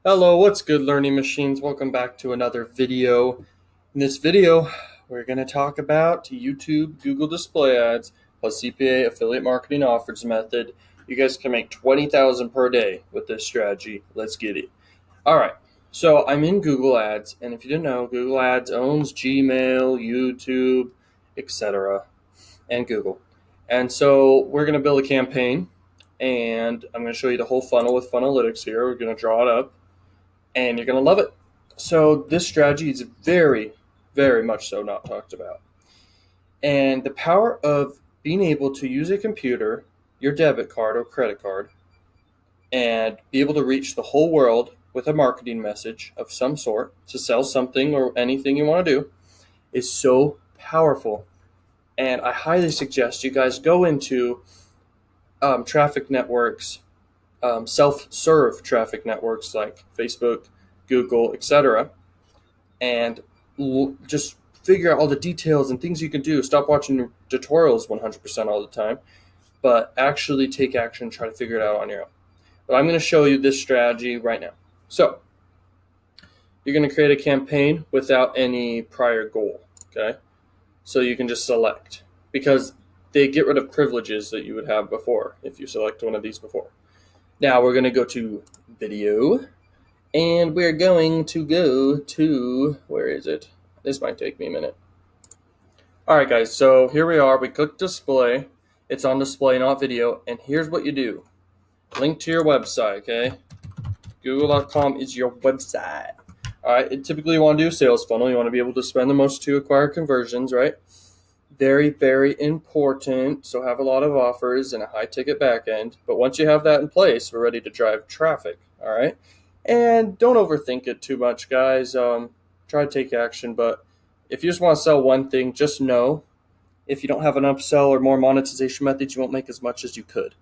Hello, what's good, learning machines? Welcome back to another video. In this video, we're going to talk about YouTube Google Display Ads plus CPA affiliate marketing offers method. You guys can make 20,000 per day with this strategy. Let's get it. All right. So I'm in Google Ads, and if you didn't know, Google Ads owns Gmail, YouTube, etc., and Google. And so we're going to build a campaign, and I'm going to show you the whole funnel with Funnelytics here. We're going to draw it up and you're going to love it. So this strategy is very, very much so not talked about. And the power of being able to use a computer, your debit card or credit card, and be able to reach the whole world with a marketing message of some sort to sell something or anything you want to do is so powerful. And I highly suggest you guys go into traffic networks, self-serve traffic networks like Facebook, Google, etc., and just figure out all the details and things you can do. Stop watching tutorials 100% all the time, but actually take action and try to figure it out on your own. But I'm going to show you this strategy right now. So you're going to create a campaign without any prior goal, okay? So you can just select, because they get rid of privileges that you would have before if you select one of these before. Now we're going to go to video, and we're going to go to, where is it? This might take me a minute. All right, guys, so here we are. We click display. It's on display, not video. And here's what you do. Link to your website, okay? Google.com is your website. All right, typically you want to do a sales funnel. You want to be able to spend the most to acquire conversions, right? Very, very important. So have a lot of offers and a high ticket back end. But once you have that in place, we're ready to drive traffic, all right? And don't overthink it too much, guys. Try to take action, but if you just want to sell one thing, just know if you don't have an upsell or more monetization methods, you won't make as much as you could.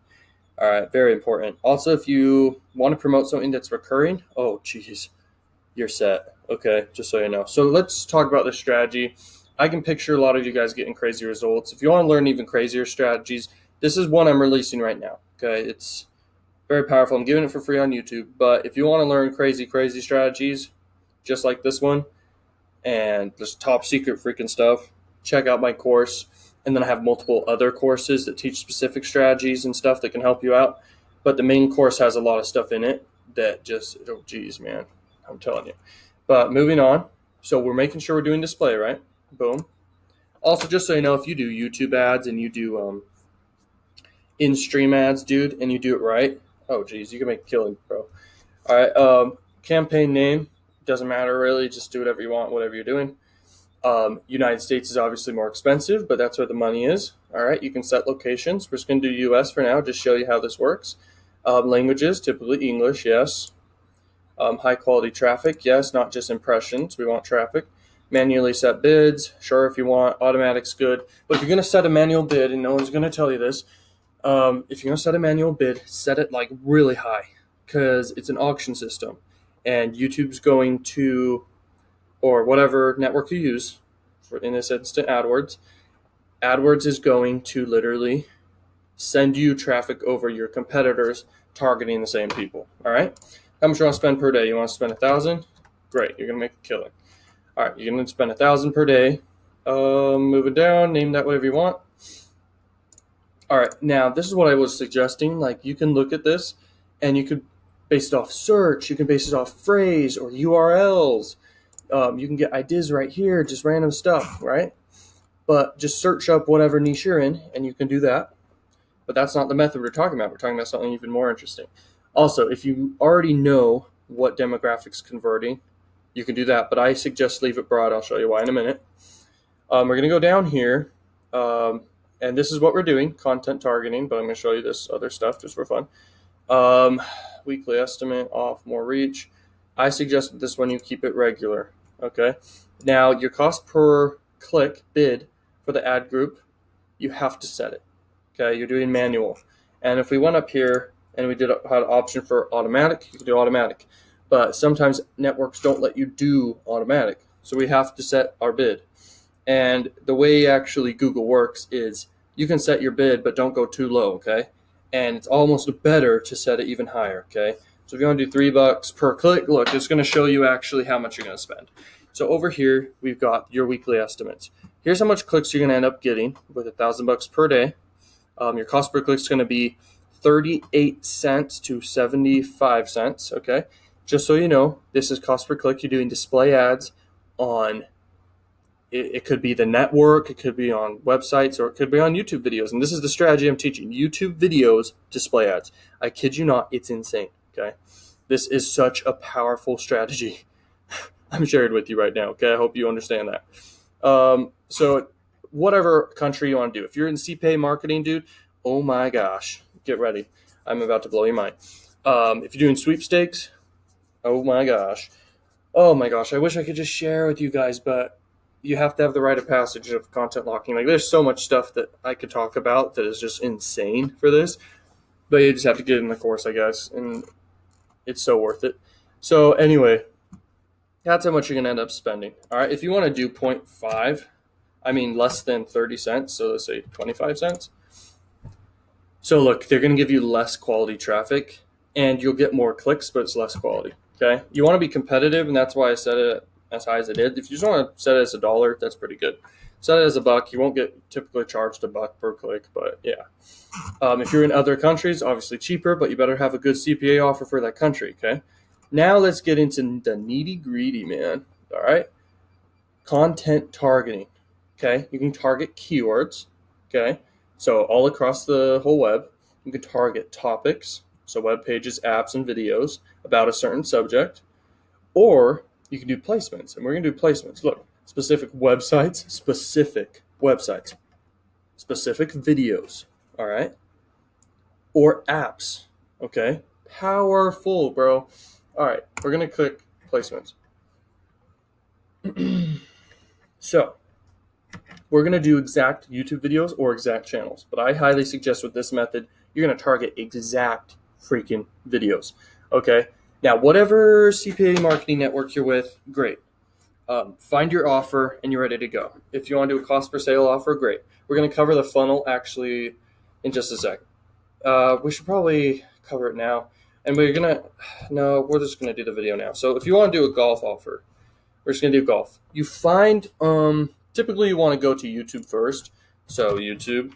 All right, very important. Also, if you want to promote something that's recurring, oh, geez, you're set. Okay, just so you know. So let's talk about this strategy. I can picture a lot of you guys getting crazy results. If you want to learn even crazier strategies, this is one I'm releasing right now. Okay, it's very powerful. I'm giving it for free on YouTube. But if you want to learn crazy, crazy strategies, just like this one, and just top secret freaking stuff, check out my course. And then I have multiple other courses that teach specific strategies and stuff that can help you out. But the main course has a lot of stuff in it that just, oh, geez, man, I'm telling you. But moving on. So we're making sure we're doing display, right? Boom. Also, just so you know, if you do YouTube ads and you do in-stream ads, dude, and you do it right, oh, geez, you can make a killing, bro. All right. Campaign name doesn't matter really. Just do whatever you want, whatever you're doing. United States is obviously more expensive, but that's where the money is. All right. You can set locations. We're just going to do U.S. for now, just show you how this works. Languages, typically English, yes. High quality traffic, yes, not just impressions. We want traffic. Manually set bids, sure, if you want. Automatic's good. But if you're going to set a manual bid, and no one's going to tell you this, if you're going to set a manual bid, set it like really high, because it's an auction system. And YouTube's going to, or whatever network you use, for in this instant AdWords is going to literally send you traffic over your competitors targeting the same people. All right. How much you want to spend per day? You want to spend 1,000? Great. You're going to make a killing. All right. You're going to spend 1,000 per day. Moving down, name that whatever you want. All right. Now, this is what I was suggesting. Like, you can look at this and you could base it off search. You can base it off phrase or URLs. You can get ideas right here, just random stuff, right? But just search up whatever niche you're in, and you can do that. But that's not the method we're talking about. We're talking about something even more interesting. Also, if you already know what demographics converting, you can do that. But I suggest leave it broad. I'll show you why in a minute. We're going to go down here, and this is what we're doing, content targeting. But I'm going to show you this other stuff just for fun. Weekly estimate, off, more reach. I suggest with this one you keep it regular. Okay. Now your cost per click bid for the ad group, you have to set it. Okay, you're doing manual. And if we went up here and we had an option for automatic, you can do automatic. But sometimes networks don't let you do automatic. So we have to set our bid. And the way actually Google works is you can set your bid, but don't go too low, okay? And it's almost better to set it even higher, okay? So if you want to do $3 per click, look, it's going to show you actually how much you're going to spend. So over here, we've got your weekly estimates. Here's how much clicks you're going to end up getting with $1,000 per day. Your cost per click is going to be 38 cents to 75 cents. Okay. Just so you know, this is cost per click. You're doing display ads on, it could be the network, it could be on websites, or it could be on YouTube videos. And this is the strategy I'm teaching. YouTube videos, display ads. I kid you not, it's insane. Okay. This is such a powerful strategy. I'm sharing with you right now. Okay. I hope you understand that. So whatever country you want to do, if you're in CPA marketing, dude, oh my gosh, get ready. I'm about to blow your mind. If you're doing sweepstakes, oh my gosh. I wish I could just share with you guys, but you have to have the rite of passage of content locking. Like, there's so much stuff that I could talk about that is just insane for this, but you just have to get in the course, I guess, and it's so worth it. So anyway, that's how much you're going to end up spending. All right, if you want to do 0.5, less than 30 cents, so let's say 25 cents. So look, they're going to give you less quality traffic, and you'll get more clicks, but it's less quality. Okay, you want to be competitive, and that's why I set it as high as it is. If you just want to set it as $1, that's pretty good. Set it as $1. You won't get typically charged $1 per click, but yeah. If you're in other countries, obviously cheaper, but you better have a good CPA offer for that country. Okay. Now let's get into the nitty gritty, man. All right. Content targeting. Okay. You can target keywords. Okay. So all across the whole web, you can target topics. So web pages, apps, and videos about a certain subject. Or you can do placements. And we're going to do placements. Look, specific websites, specific videos. All right. Or apps. Okay. Powerful, bro. All right. We're going to click placements. So we're going to do exact YouTube videos or exact channels. But I highly suggest with this method, you're going to target exact freaking videos. Okay. Now, whatever CPA marketing network you're with, great. Find your offer and you're ready to go. If you want to do a cost per sale offer, great. We're going to cover the funnel actually in just a second. We should probably cover it now. And we're just going to do the video now. So if you want to do a golf offer, we're just going to do golf. You find, typically you want to go to YouTube first. So YouTube.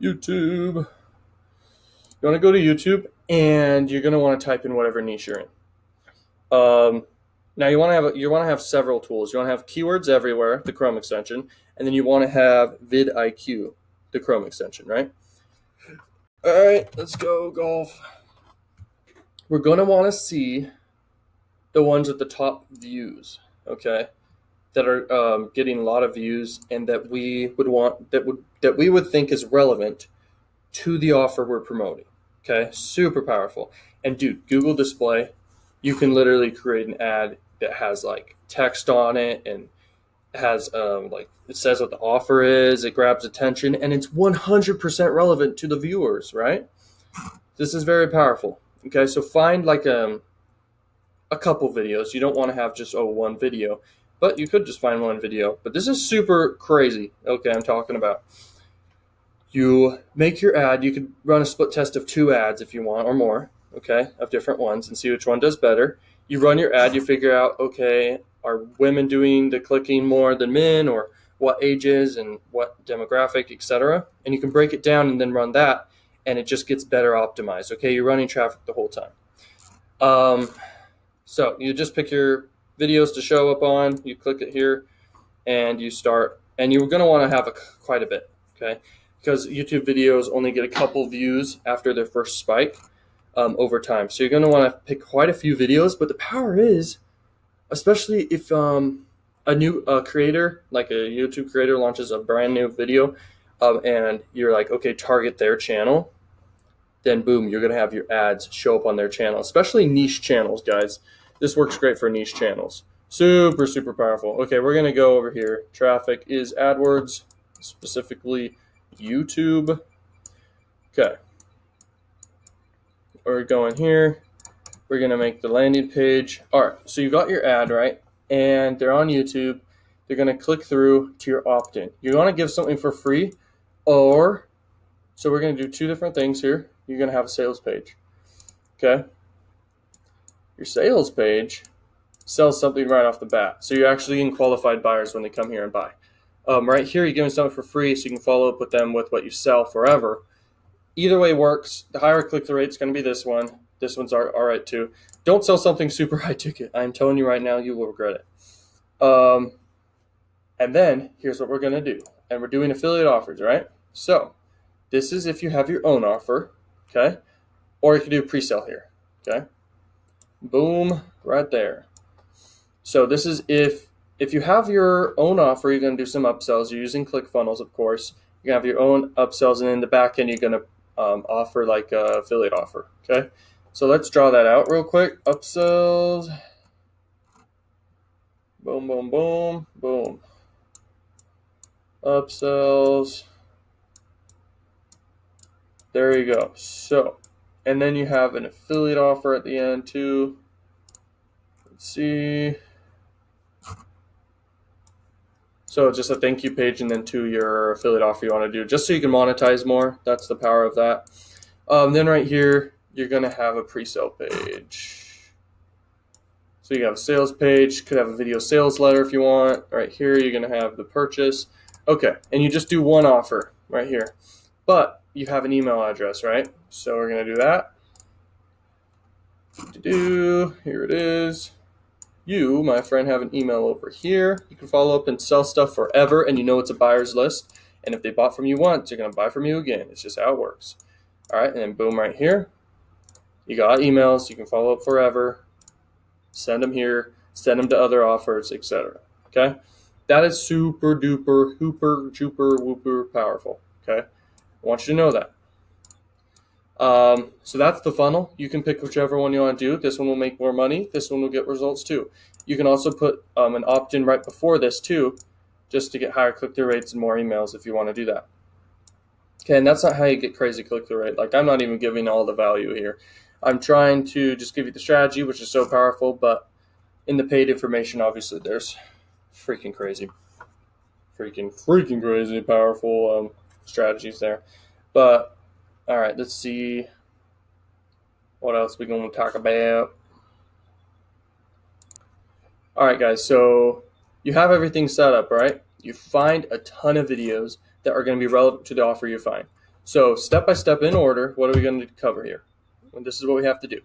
You want to go to YouTube and you're going to want to type in whatever niche you're in. Now you want to have several tools. You want to have keywords everywhere, the Chrome extension, and then you want to have vidIQ, the Chrome extension, right? All right, let's go golf. We're going to want to see the ones with the top views, okay, that are getting a lot of views and that we would think is relevant to the offer we're promoting. Okay, super powerful. And dude, Google Display, you can literally create an ad that has like text on it and has like it says what the offer is, it grabs attention, and it's 100% relevant to the viewers, right? This is very powerful. Okay, so find like a couple videos. You don't want to have just one video, but you could just find one video. But this is super crazy. Okay, I'm talking about. You make your ad. You could run a split test of 2 ads if you want or more, okay, of different ones and see which one does better. You run your ad. You figure out, okay, are women doing the clicking more than men, or what ages and what demographic, etc. And you can break it down and then run that, and it just gets better optimized. Okay, you're running traffic the whole time. So you just pick your videos to show up on. You click it here, and you start. And you're going to want to have quite a bit, okay? Because YouTube videos only get a couple views after their first spike over time. So you're going to want to pick quite a few videos. But the power is, especially if a new creator, like a YouTube creator, launches a brand new video and you're like, okay, target their channel, then boom, you're going to have your ads show up on their channel, especially niche channels, guys. This works great for niche channels. Super, super powerful. Okay, we're going to go over here. Traffic is AdWords, specifically YouTube. Okay. We're going here. We're going to make the landing page. All right, so you got your ad, right? And they're on YouTube. They're going to click through to your opt-in. You want to give something for free, so we're going to do 2 different things here. You're going to have a sales page. Okay. Your sales page sells something right off the bat. So you're actually getting qualified buyers when they come here and buy. Right here, you're giving something for free so you can follow up with them with what you sell forever. Either way works. The higher click-through rate is going to be this one. This one's all right too. Don't sell something super high ticket. I'm telling you right now, you will regret it. And then here's what we're going to do. And we're doing affiliate offers, right? So this is if you have your own offer, okay? Or you can do pre-sale here, okay? Boom, right there. So this is if you have your own offer, you're going to do some upsells. You're using ClickFunnels, of course. You're going to have your own upsells, and in the back end, you're going to offer like an affiliate offer, okay? So let's draw that out real quick. Upsells. Boom, boom, boom, boom. Upsells. There you go. So, and then you have an affiliate offer at the end too. Let's see. So just a thank you page, and then to your affiliate offer you want to do, just so you can monetize more. That's the power of that. Then right here, you're going to have a pre-sale page. So you have a sales page, could have a video sales letter if you want. Right here, you're going to have the purchase. Okay, and you just do one offer right here. But you have an email address, right? So we're going to do that. Here it is. You, my friend, have an email over here. You can follow up and sell stuff forever, and you know it's a buyer's list. And if they bought from you once, they're going to buy from you again. It's just how it works. All right, and then boom, right here. You got emails. You can follow up forever. Send them here. Send them to other offers, etc. Okay? That is super duper, hooper, jooper, whooper powerful. Okay? I want you to know that. So that's the funnel. You can pick whichever one you want to do. This one will make more money. This one will get results too. You can also put an opt-in right before this too, just to get higher click-through rates and more emails if you want to do that. Okay, and that's not how you get crazy click-through rate. Like, I'm not even giving all the value here. I'm trying to just give you the strategy, which is so powerful, but in the paid information, obviously, there's freaking crazy powerful strategies there. But all right, let's see what else we're going to talk about. All right, guys, so you have everything set up, right? You find a ton of videos that are going to be relevant to the offer you find. So step by step in order, what are we going to cover here? And this is what we have to do.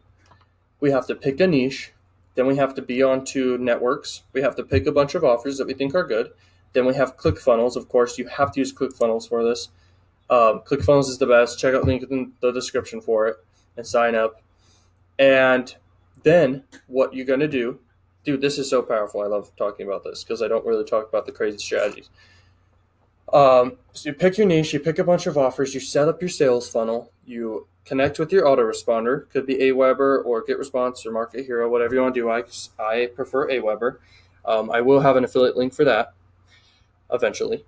We have to pick a niche. Then we have to be onto networks. We have to pick a bunch of offers that we think are good. Then we have ClickFunnels. Of course, you have to use ClickFunnels for this. ClickFunnels is the best. Check out the link in the description for it and sign up. And then what you're going to do, dude, this is so powerful. I love talking about this because I don't really talk about the crazy strategies. So you pick your niche, you pick a bunch of offers, you set up your sales funnel, you connect with your autoresponder. Could be Aweber or GetResponse or Market Hero, whatever you want to do. I prefer Aweber. I will have an affiliate link for that eventually.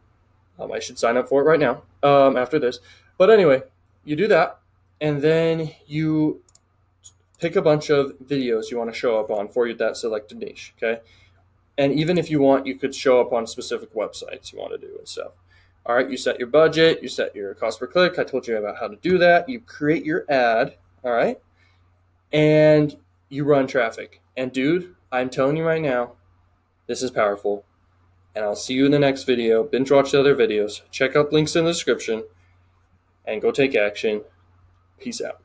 I should sign up for it right now after this. But anyway, you do that, and then you pick a bunch of videos you want to show up on for that selected niche, okay? And even if you want, you could show up on specific websites you want to do and stuff. All right, you set your budget, you set your cost per click. I told you about how to do that. You create your ad, all right? And you run traffic. And dude, I'm telling you right now, this is powerful. And I'll see you in the next video. Binge watch the other videos. Check out links in the description. And go take action. Peace out.